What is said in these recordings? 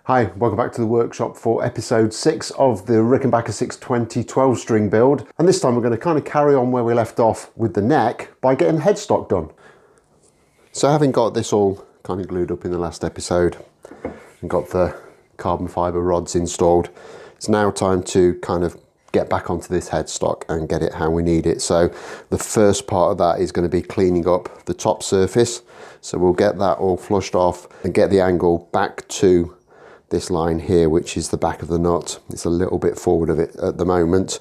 Hi, welcome back to the workshop for episode 6 of the Rickenbacker 620 12 string build. And this time we're going to kind of carry on where we left off with the neck by getting the headstock done. So having got this all kind of glued up in the last episode and got the carbon fibre rods installed, it's now time to kind of get back onto this headstock and get it how we need it. So the first part of that is going to be cleaning up the top surface. So we'll get that all flushed off and get the angle back to this line here, which is the back of the nut. It's a little bit forward of it at the moment.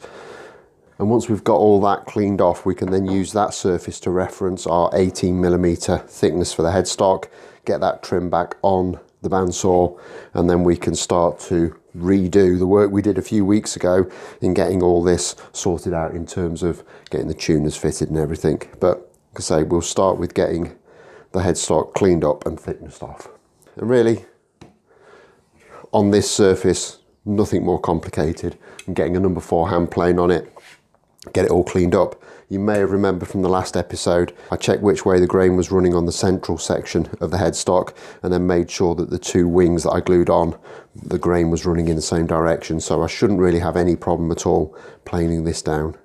And once we've got all that cleaned off, we can then use that surface to reference our 18mm thickness for the headstock, get that trim back on the bandsaw, and then we can start to redo the work we did a few weeks ago in getting all this sorted out in terms of getting the tuners fitted and everything. But like I say, we'll start with getting the headstock cleaned up and thicknessed off. And really, on this surface, nothing more complicated than getting a number 4 hand plane on it, get it all cleaned up. You may have remembered from the last episode, I checked which way the grain was running on the central section of the headstock and then made sure that the 2 wings that I glued on, the grain was running in the same direction. So I shouldn't really have any problem at all planing this down.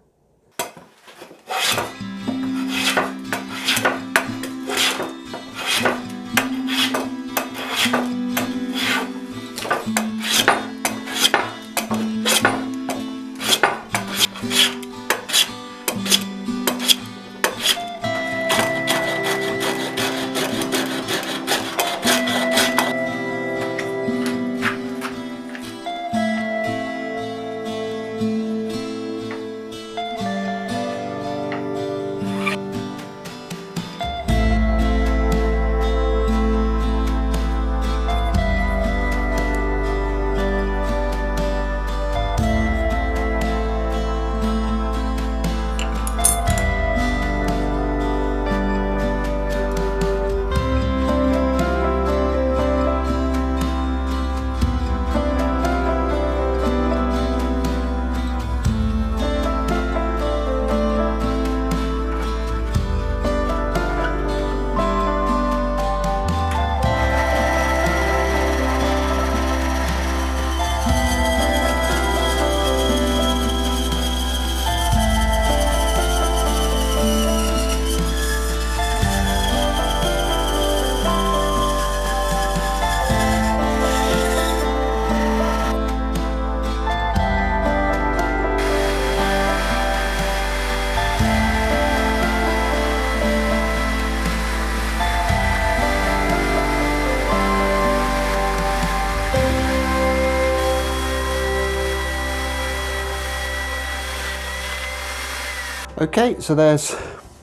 Okay, so there's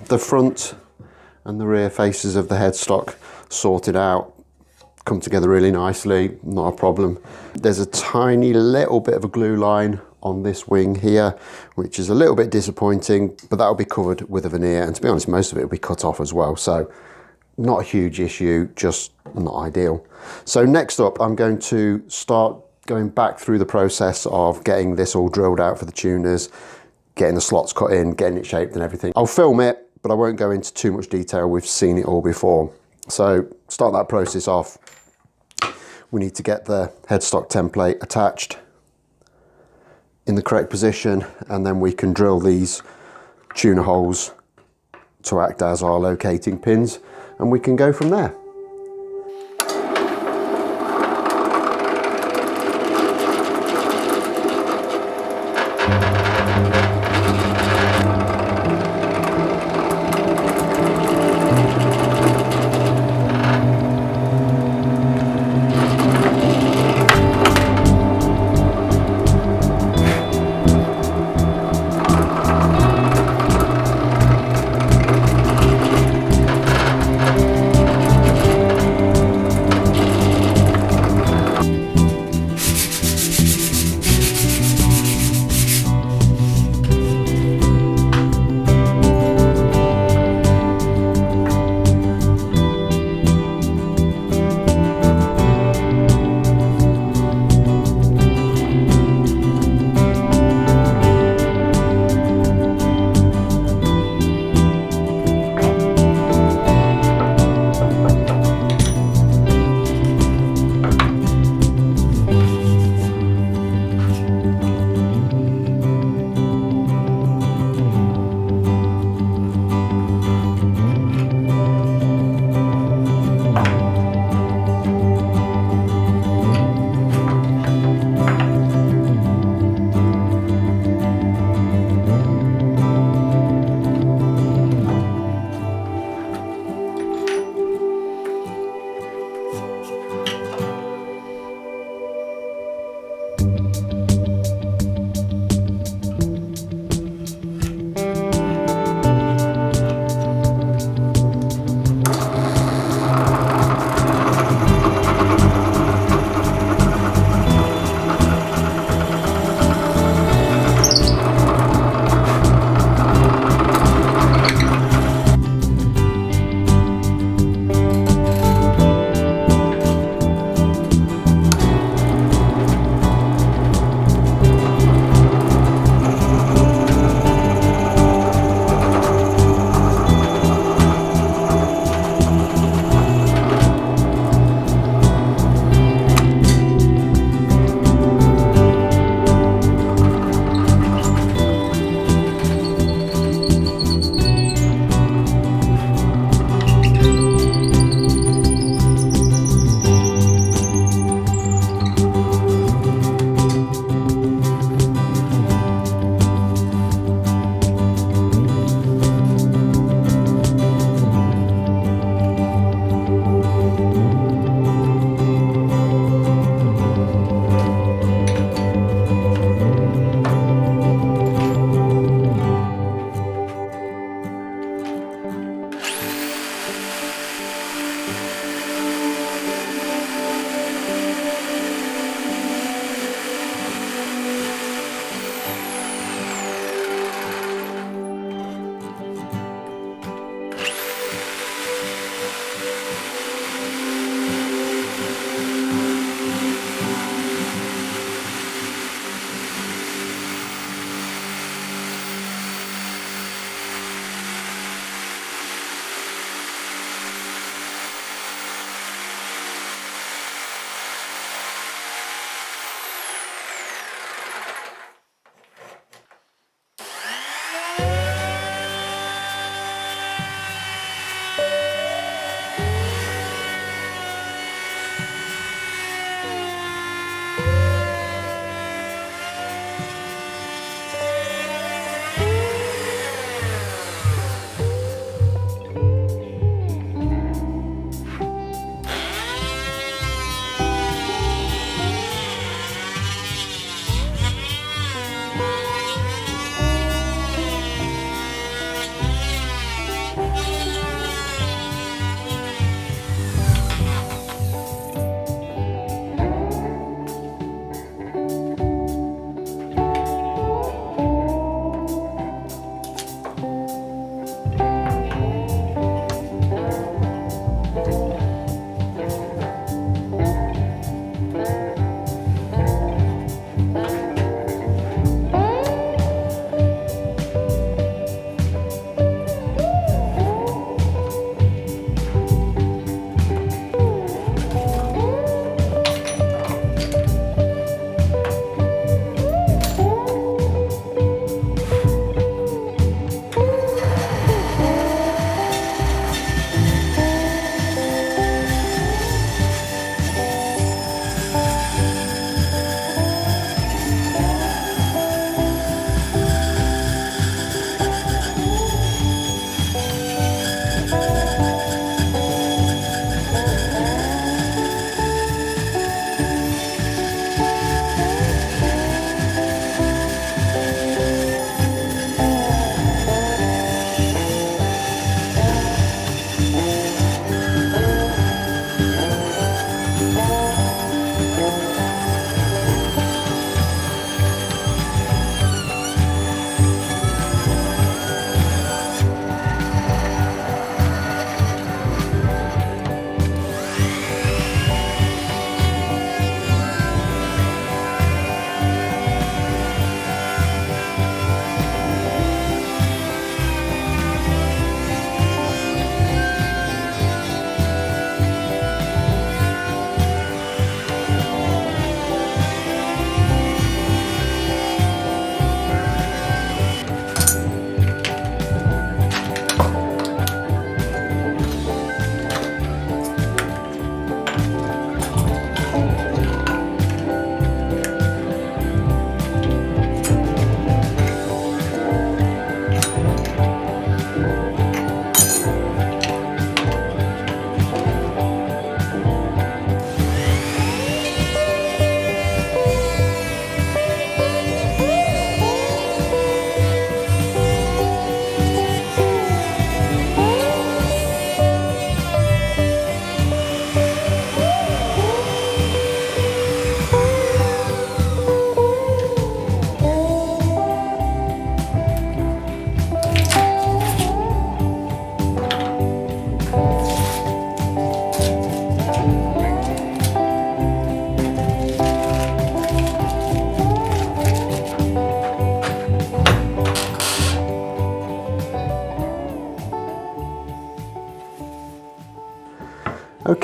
the front and the rear faces of the headstock sorted out, come together really nicely, not a problem. There's a tiny little bit of a glue line on this wing here, which is a little bit disappointing, but that'll be covered with a veneer, and to be honest, most of it will be cut off as well, so not a huge issue, just not ideal. So next up, I'm going to start going back through the process of getting this all drilled out for the tuners, getting the slots cut in, getting it shaped and everything. I'll film it, but I won't go into too much detail. We've seen it all before. So start that process off. We need to get the headstock template attached in the correct position, and then we can drill these tuner holes to act as our locating pins, and we can go from there.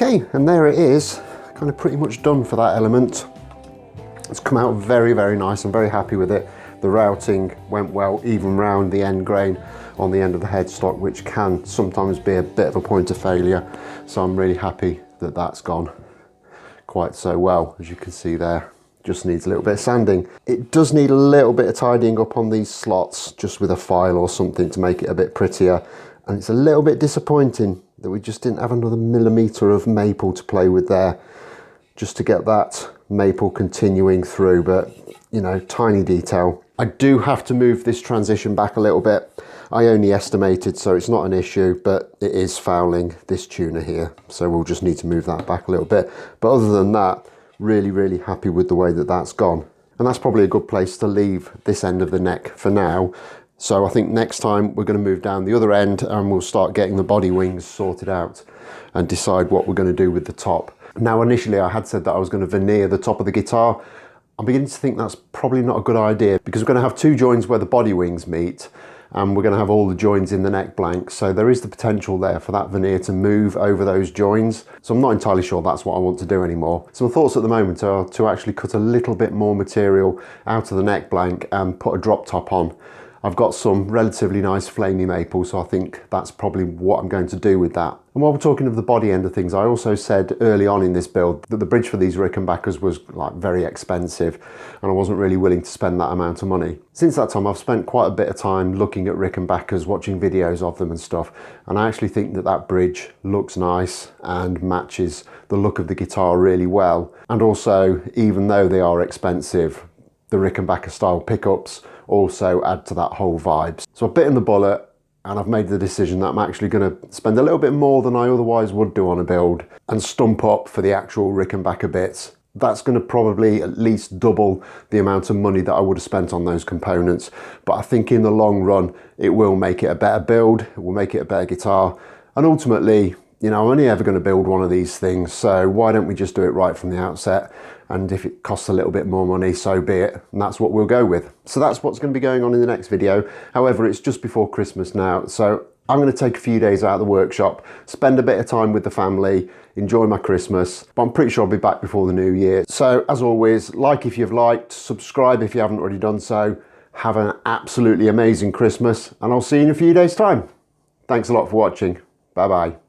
Okay, and there it is, kind of pretty much done for that element. It's come out very, very nice. I'm very happy with it. The routing went well, even round the end grain on the end of the headstock, which can sometimes be a bit of a point of failure. So I'm really happy that that's gone quite so well, as you can see there. Just needs a little bit of sanding. It does need a little bit of tidying up on these slots, just with a file or something to make it a bit prettier. And it's a little bit disappointing that we just didn't have another millimetre of maple to play with there, just to get that maple continuing through, but you know, tiny detail. I do have to move this transition back a little bit. I only estimated, so it's not an issue, but it is fouling this tuner here. So we'll just need to move that back a little bit. But other than that, really, really happy with the way that that's gone. And that's probably a good place to leave this end of the neck for now. So I think next time we're going to move down the other end and we'll start getting the body wings sorted out and decide what we're going to do with the top. Now, initially I had said that I was going to veneer the top of the guitar. I'm beginning to think that's probably not a good idea, because we're going to have two joins where the body wings meet, and we're going to have all the joins in the neck blank. So there is the potential there for that veneer to move over those joins. So I'm not entirely sure that's what I want to do anymore. So my thoughts at the moment are to actually cut a little bit more material out of the neck blank and put a drop top on. I've got some relatively nice flamey maple, so I think that's probably what I'm going to do with that. And while we're talking of the body end of things, I also said early on in this build that the bridge for these Rickenbackers was like very expensive, and I wasn't really willing to spend that amount of money. Since that time, I've spent quite a bit of time looking at Rickenbackers, watching videos of them and stuff, and I actually think that that bridge looks nice and matches the look of the guitar really well. And also, even though they are expensive, the Rickenbacker style pickups also add to that whole vibe. So I've bitten the bullet and I've made the decision that I'm actually going to spend a little bit more than I otherwise would do on a build and stump up for the actual Rickenbacker bits. That's going to probably at least double the amount of money that I would have spent on those components. But I think in the long run, it will make it a better build, it will make it a better guitar. And ultimately, you know, I'm only ever going to build one of these things, so why don't we just do it right from the outset? And if it costs a little bit more money, so be it. And that's what we'll go with. So that's what's going to be going on in the next video. However, it's just before Christmas now, so I'm going to take a few days out of the workshop, spend a bit of time with the family, enjoy my Christmas, but I'm pretty sure I'll be back before the new year. So as always, like if you've liked, subscribe if you haven't already done so. Have an absolutely amazing Christmas, and I'll see you in a few days' time. Thanks a lot for watching. Bye-bye.